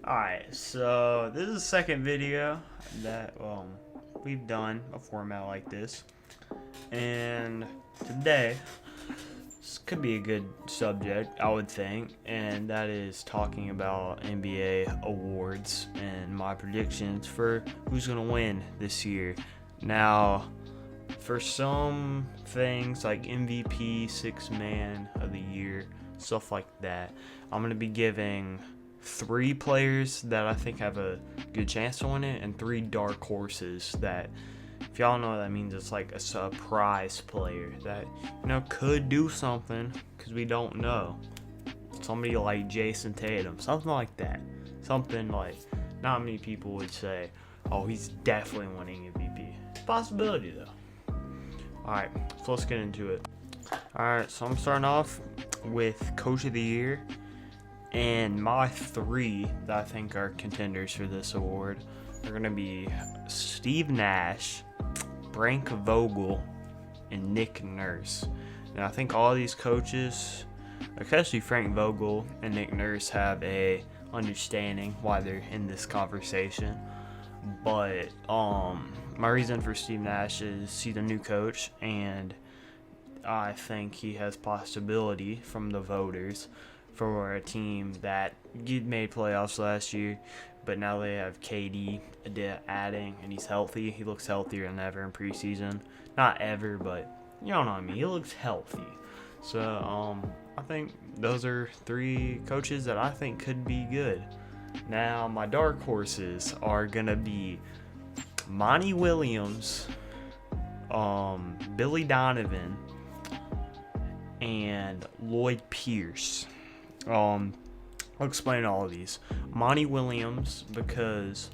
Alright, so this is the second video that we've done a format like this. And today, this could be a good subject, I would think, and that is talking about NBA awards and my predictions for who's going to win this year. Now, for some things like MVP, Sixth Man of the Year, stuff like that, I'm going to be giving 3 players that I think have a good chance to win it, and 3 dark horses that, if y'all know what that means, it's like a surprise player that, could do something because we don't know. Somebody like Jason Tatum, something like that. Something like, not many people would say, oh, he's definitely winning MVP. It's a possibility though. Alright, so let's get into it. Alright, so I'm starting off with Coach of the Year. And my 3 that I think are contenders for this award are going to be Steve Nash, Frank Vogel, and Nick Nurse. Now, I think all these coaches, especially Frank Vogel and Nick Nurse, have a understanding why they're in this conversation. But my reason for Steve Nash is he's a new coach, and I think he has possibility from the voters for a team that made playoffs last year, but now they have KD adding, and he's healthy. He looks healthier than ever in preseason. Not ever, but you know what I mean. He looks healthy. So I think those are 3 coaches that I think could be good. Now, my dark horses are gonna be Monty Williams, Billy Donovan, and Lloyd Pierce. I'll explain all of these. Monty Williams, because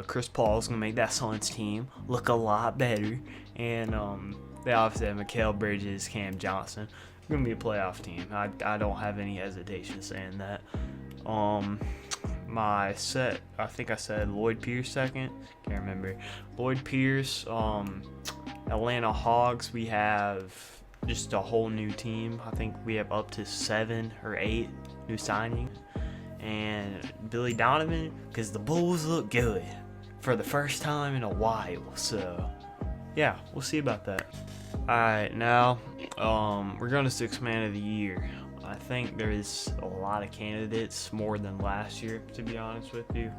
Chris Paul is going to make that Suns team look a lot better. And they obviously have Mikal Bridges, Cam Johnson. It's going to be a playoff team. I don't have any hesitation saying that. I think I said Lloyd Pierce second. Can't remember. Lloyd Pierce, Atlanta Hawks, we have just a whole new team. I think we have up to 7 or 8 new signings. And Billy Donovan, because the Bulls look good for the first time in a while. So, yeah, we'll see about that. Alright, now, we're going to Sixth Man of the Year. I think there is a lot of candidates, more than last year, to be honest with you.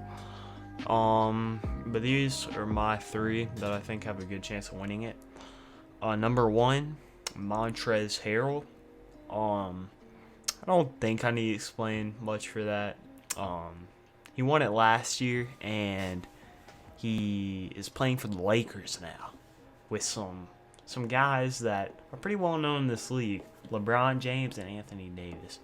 But these are my 3 that I think have a good chance of winning it. Number 1, Montrezl Harrell. I don't think I need to explain much for that. He won it last year, and he is playing for the Lakers now with some guys that are pretty well known in this league: LeBron James and Anthony Davis.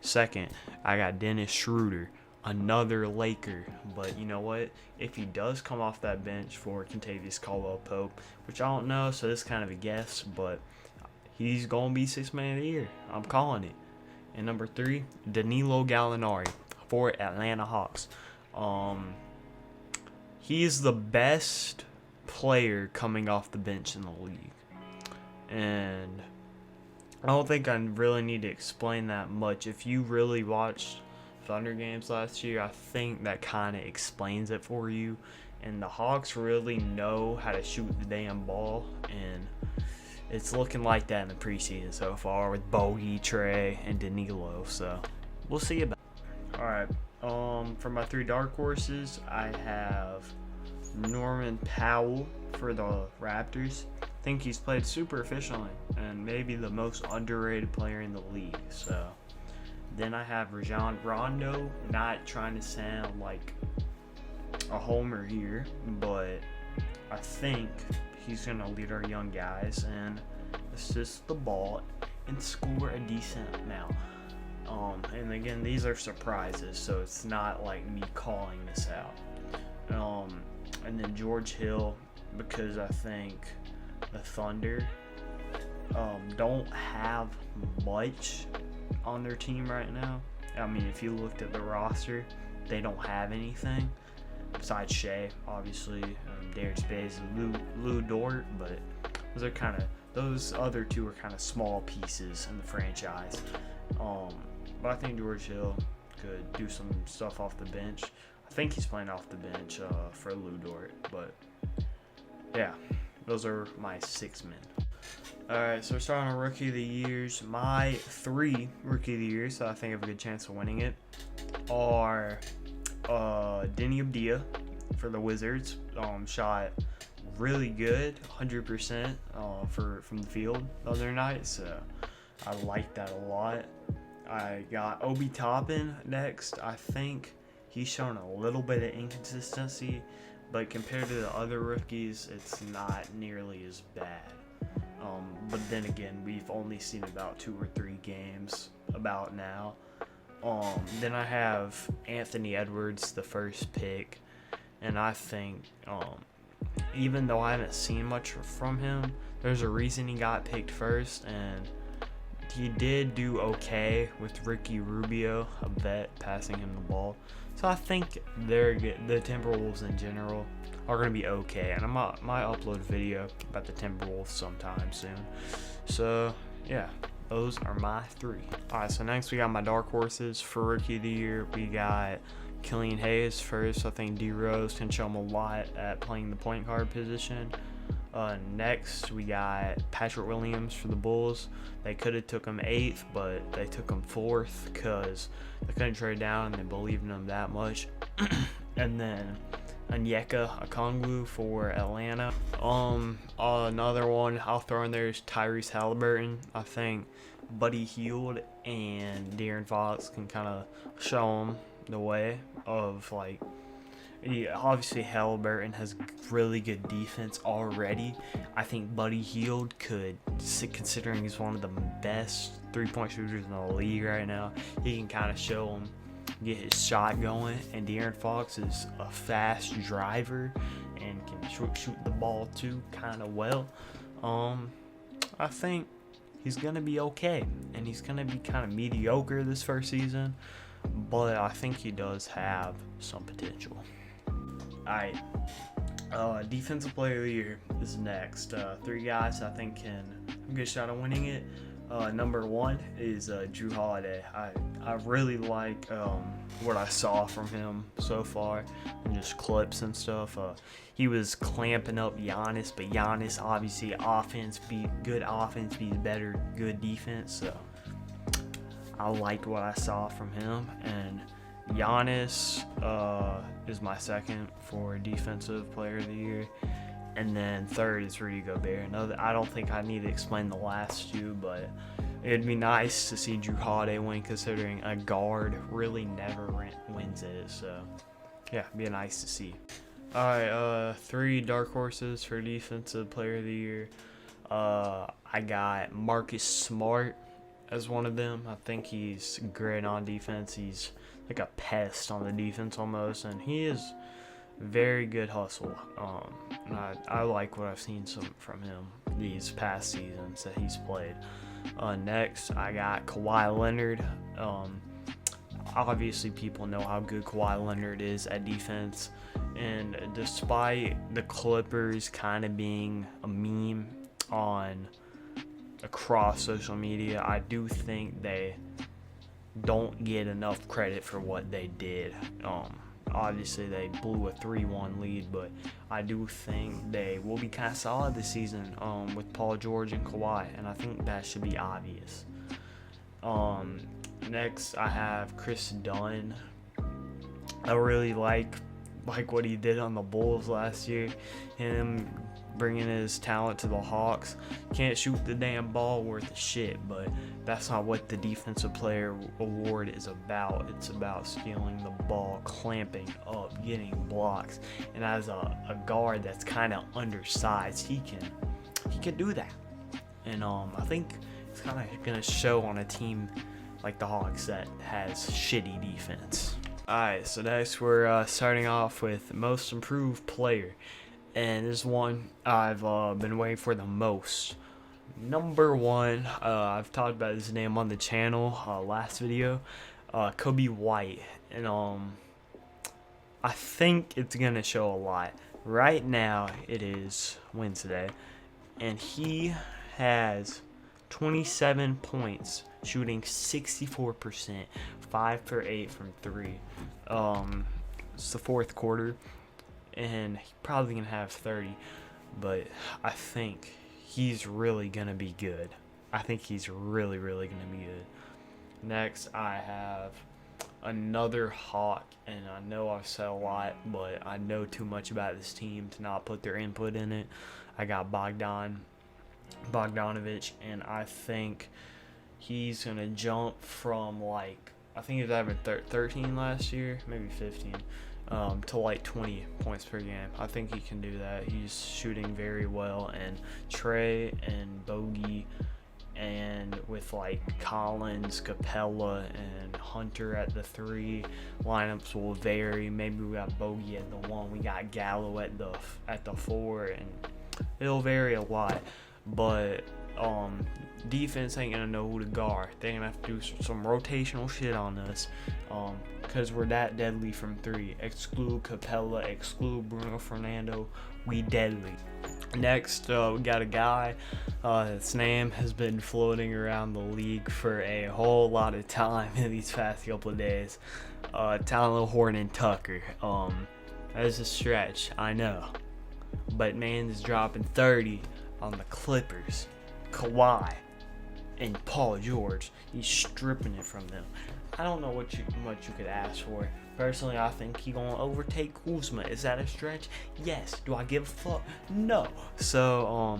Second, I got Dennis Schroeder, another Laker. But you know what? If he does come off that bench for Kentavious Caldwell-Pope, which I don't know, so this is kind of a guess, but he's going to be Sixth Man of the Year. I'm calling it. And number 3, Danilo Gallinari for Atlanta Hawks. He's the best player coming off the bench in the league. And I don't think I really need to explain that much. If you really watched Thunder games last year, I think that kind of explains it for you. And the Hawks really know how to shoot the damn ball, and it's looking like that in the preseason so far with Bogey, Trey, and Danilo. So we'll see about it. Alright, for my 3 dark horses, I have Norman Powell for the Raptors. I think he's played super efficiently and maybe the most underrated player in the league. So then I have Rajon Rondo. Not trying to sound like a homer here, but I think he's going to lead our young guys and assist the ball and score a decent amount. And again, these are surprises, so it's not like me calling this out. And then George Hill, because I think the Thunder don't have much on their team right now. I mean, if you looked at the roster, they don't have anything besides Shea, obviously, Derek Space, Lou Dort, but those other 2 are kind of small pieces in the franchise. But I think George Hill could do some stuff off the bench. I think he's playing off the bench for Lu Dort, but yeah, those are my 6 men. Alright, so we're starting on Rookie of the Years. My 3 Rookie of the Years, so I think I have a good chance of winning it, are Deni Avdija for the Wizards. Shot really good, 100% from the field the other night, so I like that a lot. I got Obi Toppin next. I think he's shown a little bit of inconsistency, but compared to the other rookies, it's not nearly as bad. But then again, we've only seen about 2 or 3 games about now. Then I have Anthony Edwards, the first pick, and I think even though I haven't seen much from him, there's a reason he got picked first, and he did do okay with Ricky Rubio, a vet, passing him the ball. So I think the Timberwolves in general are going to be okay, and I might upload a video about the Timberwolves sometime soon. So yeah, those are my 3. Alright, so next we got my dark horses for Rookie of the Year. We got Killian Hayes first. I think D Rose can show him a lot at playing the point guard position. Next we got Patrick Williams for the Bulls. They could have took him 8th, but they took him 4th because they couldn't trade down and they believed in him that much. And then Onyeka Okongwu for Atlanta. Another one I'll throw in there is Tyrese Halliburton. I think Buddy Hield and De'Aaron Fox can kind of show him the way of, like, obviously Halliburton has really good defense already. I think Buddy Hield could, considering he's one of the best 3-point shooters in the league right now, he can kind of show him, get his shot going. And De'Aaron Fox is a fast driver and can shoot the ball too kind of well. I think he's gonna be okay, and he's gonna be kind of mediocre this first season, but I think he does have some potential. Alright, Defensive Player of the Year is next. 3 guys I think can have a good shot at winning it. Number 1 is Jrue Holiday. I really like what I saw from him so far, and just clips and stuff. He was clamping up Giannis, but Giannis obviously good offense beats better good defense. So I liked what I saw from him, and Giannis is my 2nd for Defensive Player of the Year, and then 3rd is Rudy Gobert. I don't think I need to explain the last 2, but it'd be nice to see Jrue Holiday win, considering a guard really never wins it. So yeah, it'd be nice to see. Alright, 3 dark horses for Defensive Player of the Year. I got Marcus Smart as one of them. I think he's great on defense. He's like a pest on the defense almost, and he is very good hustle. And I like what I've seen from him these past seasons that he's played. Next, I got Kawhi Leonard. Obviously, people know how good Kawhi Leonard is at defense, and despite the Clippers kind of being a meme across social media, I do think they don't get enough credit for what they did. Obviously they blew a 3-1 lead, but I do think they will be kind of solid this season with Paul George and Kawhi, and I think that should be obvious. Next I have Chris Dunn. I really like what he did on the Bulls last year, him bringing his talent to the Hawks. Can't shoot the damn ball worth of shit, but that's not what the Defensive Player Award is about. It's about stealing the ball, clamping up, getting blocks, and as a guard that's kind of undersized, he can do that. And I think it's kind of gonna show on a team like the Hawks that has shitty defense. Alright, so next we're starting off with Most Improved Player. And this one I've been waiting for the most. Number 1, I've talked about his name on the channel last video, Coby White. And I think it's going to show a lot. Right now it is Wednesday, and he has 27 points, shooting 64%, 5 for 8 from 3. It's the fourth quarter, and he's probably going to have 30, but I think he's really going to be good. I think he's really, really going to be good. Next, I have another Hawk, and I know I've said a lot, but I know too much about this team to not put their input in it. I got Bogdanovich, and I think he's going to jump from, like, I think he was averaging 13 last year, maybe 15, to like 20 points per game. I think he can do that. He's shooting very well, and Trey and Bogey, and with like Collins, Capella, and Hunter at the 3, lineups will vary. Maybe we got Bogey at the 1, we got Gallo at the 4, and it'll vary a lot. But defense ain't gonna know who to guard. They're gonna have to do some rotational shit on us, because we're that deadly from 3. Exclude Capella, exclude Bruno Fernando, we deadly. Next, we got a guy, his name has been floating around the league for a whole lot of time in these past couple of days. Tyler Horton Tucker. That is a stretch, I know, but man is dropping 30 on the Clippers. Kawhi and Paul George, he's stripping it from them. I don't know what you could ask for. Personally, I think he's gonna overtake Kuzma. Is that a stretch? Yes. Do I give a fuck? No. So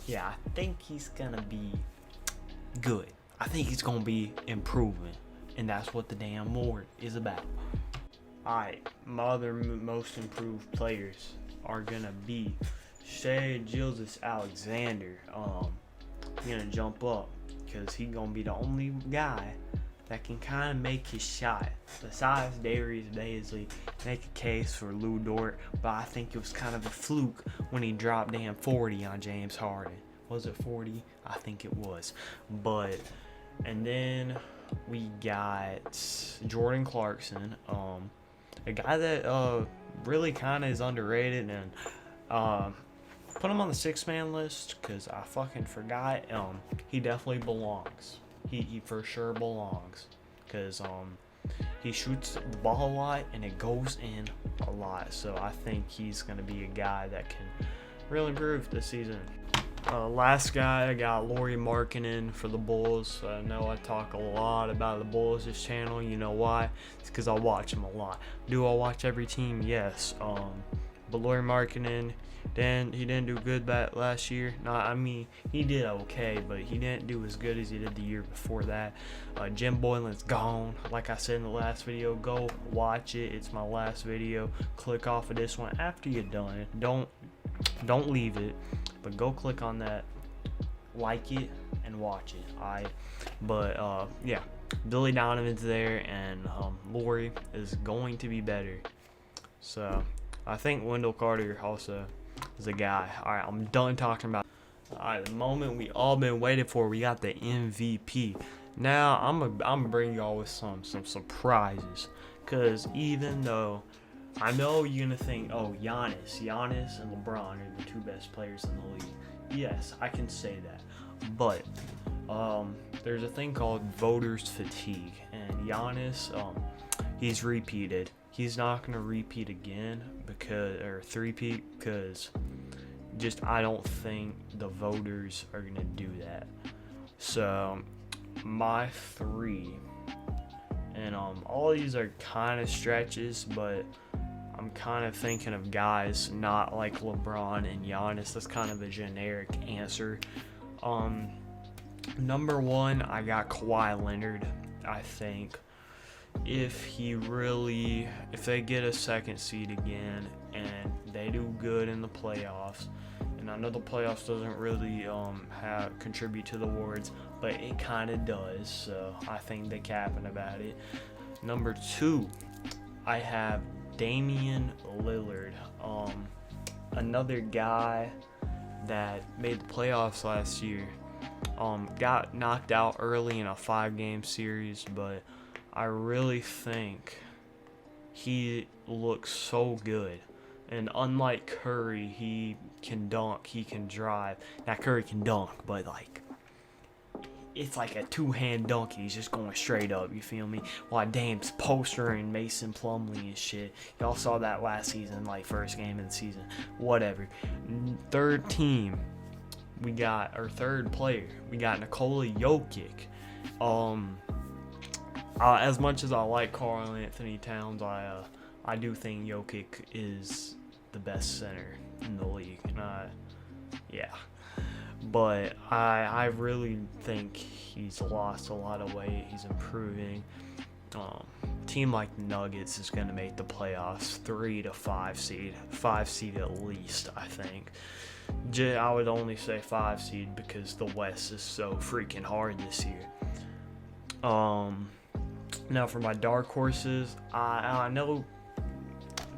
yeah, I think he's gonna be good. I think he's gonna be improving, and that's what the damn award is about. Alright, my other most improved players are gonna be Shai Gilgeous-Alexander. He's gonna jump up because he's gonna be the only guy that can kind of make his shot. Besides Darius Bazley, make a case for Lou Dort, but I think it was kind of a fluke when he dropped damn 40 on James Harden. Was it 40? I think it was. But, and then we got Jordan Clarkson, a guy that really kind of is underrated, and put him on the 6-man list because I fucking forgot. He definitely belongs. He for sure belongs because he shoots the ball a lot and it goes in a lot. So I think he's going to be a guy that can really improve this season. Last guy, I got Lauri Markkanen for the Bulls. I know I talk a lot about the Bulls this channel. You know why? It's because I watch them a lot. Do I watch every team? Yes. But Lauri Markkanen, he didn't do good that last year. No, I mean, he did okay, but he didn't do as good as he did the year before that. Jim Boylen's gone. Like I said in the last video, go watch it. It's my last video. Click off of this one after you're done. Don't leave it, but go click on that, like it, and watch it. Alright, but yeah, Billy Donovan's there, and Lauri is going to be better. So I think Wendell Carter also is a guy. Alright, I'm done talking about. Alright, the moment we all been waiting for, we got the MVP. Now I'm gonna bring y'all with some surprises, cause even though I know you're gonna think, oh, Giannis and LeBron are the 2 best players in the league. Yes, I can say that, but there's a thing called voters fatigue, and Giannis, he's repeated. He's not gonna repeat again because just I don't think the voters are gonna do that. So my 3, and all these are kind of stretches, but I'm kind of thinking of guys not like LeBron and Giannis. That's kind of a generic answer. Number 1, I got Kawhi Leonard. I think if they get a 2nd seed again and they do good in the playoffs, and I know the playoffs doesn't really contribute to the awards, but it kind of does, so I think they're capping about it. Number 2, I have Damian Lillard, another guy that made the playoffs last year. Got knocked out early in a 5-game series, but I really think he looks so good. And unlike Curry, he can dunk, he can drive. Now Curry can dunk, but like it's like a two-hand dunk. He's just going straight up, you feel me? While Dame's postering Mason Plumlee and shit. Y'all saw that last season, like first game of the season. Whatever. Third team, we got our third player. We got Nikola Jokic. As much as I like Karl Anthony Towns, I do think Jokic is the best center in the league. Yeah. But I really think he's lost a lot of weight. He's improving. Team like the Nuggets is going to make the playoffs 3 to 5 seed. 5 seed at least, I think. I would only say 5 seed because the West is so freaking hard this year. Now for my dark horses, I know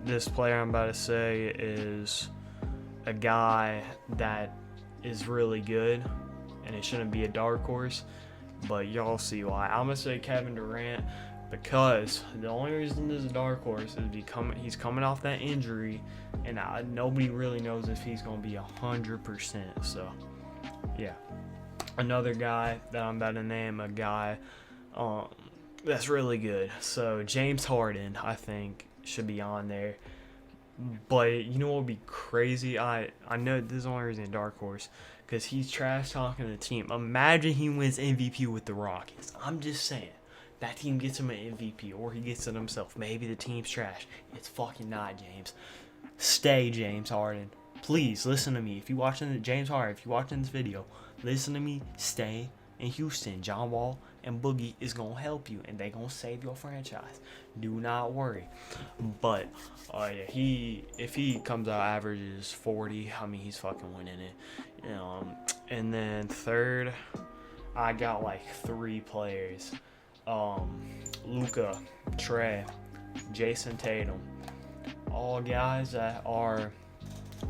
this player I'm about to say is a guy that is really good, and it shouldn't be a dark horse, but y'all see why. I'm gonna say Kevin Durant because the only reason this is a dark horse is he's coming off that injury, and nobody really knows if he's gonna be 100%. So yeah, another guy that I'm about to name, a guy that's really good. So James Harden, I think, should be on there. But you know what would be crazy? I know this is the only reason a dark horse, because he's trash talking the team. Imagine he wins MVP with the Rockets. I'm just saying, that team gets him an MVP, or he gets it himself. Maybe the team's trash. It's fucking not, James. Stay, James Harden. Please listen to me. If you're watching James Harden, if you're watching this video, listen to me. Stay in Houston. John Wall and Boogie is gonna help you, and they gonna save your franchise. Do not worry. But yeah, if he comes out averages 40, I mean, he's fucking winning it. And then third, I got like 3 players. Luka, Trey, Jason Tatum, all guys that are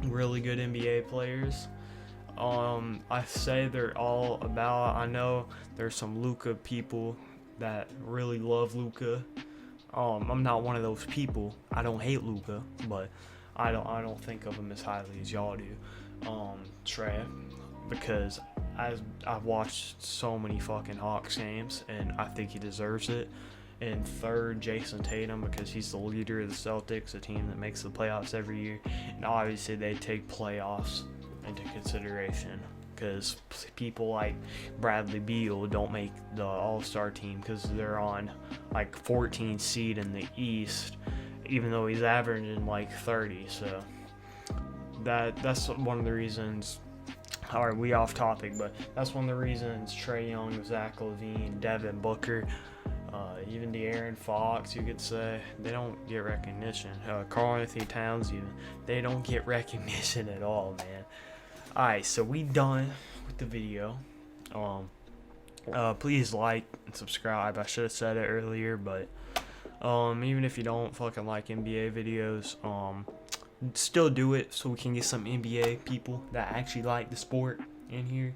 really good NBA players. I say they're all about. I know there's some Luka people that really love Luka. I'm not one of those people. I don't hate Luka, but I don't think of him as highly as y'all do. Trey, because I've watched so many fucking Hawks games, and I think he deserves it. And third, Jason Tatum, because he's the leader of the Celtics, a team that makes the playoffs every year. And obviously they take playoffs into consideration, because people like Bradley Beal don't make the All-Star team because they're on like 14 seed in the East, even though he's averaging like 30. So that's one of the reasons. Alright, we off topic, but that's one of the reasons Trae Young, Zach LaVine, Devin Booker, even De'Aaron Fox, you could say, they don't get recognition. Karl Anthony Towns, even, they don't get recognition at all, man. Alright, so we done with the video. Please like and subscribe. I should have said it earlier, but even if you don't fucking like NBA videos, still do it so we can get some NBA people that actually like the sport in here.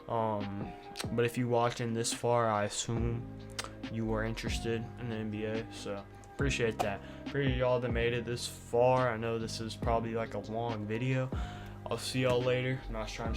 But if you're watching this far, I assume you are interested in the NBA, so appreciate that. Appreciate y'all that made it this far. I know this is probably like a long video. I'll see y'all later. I'm not trying to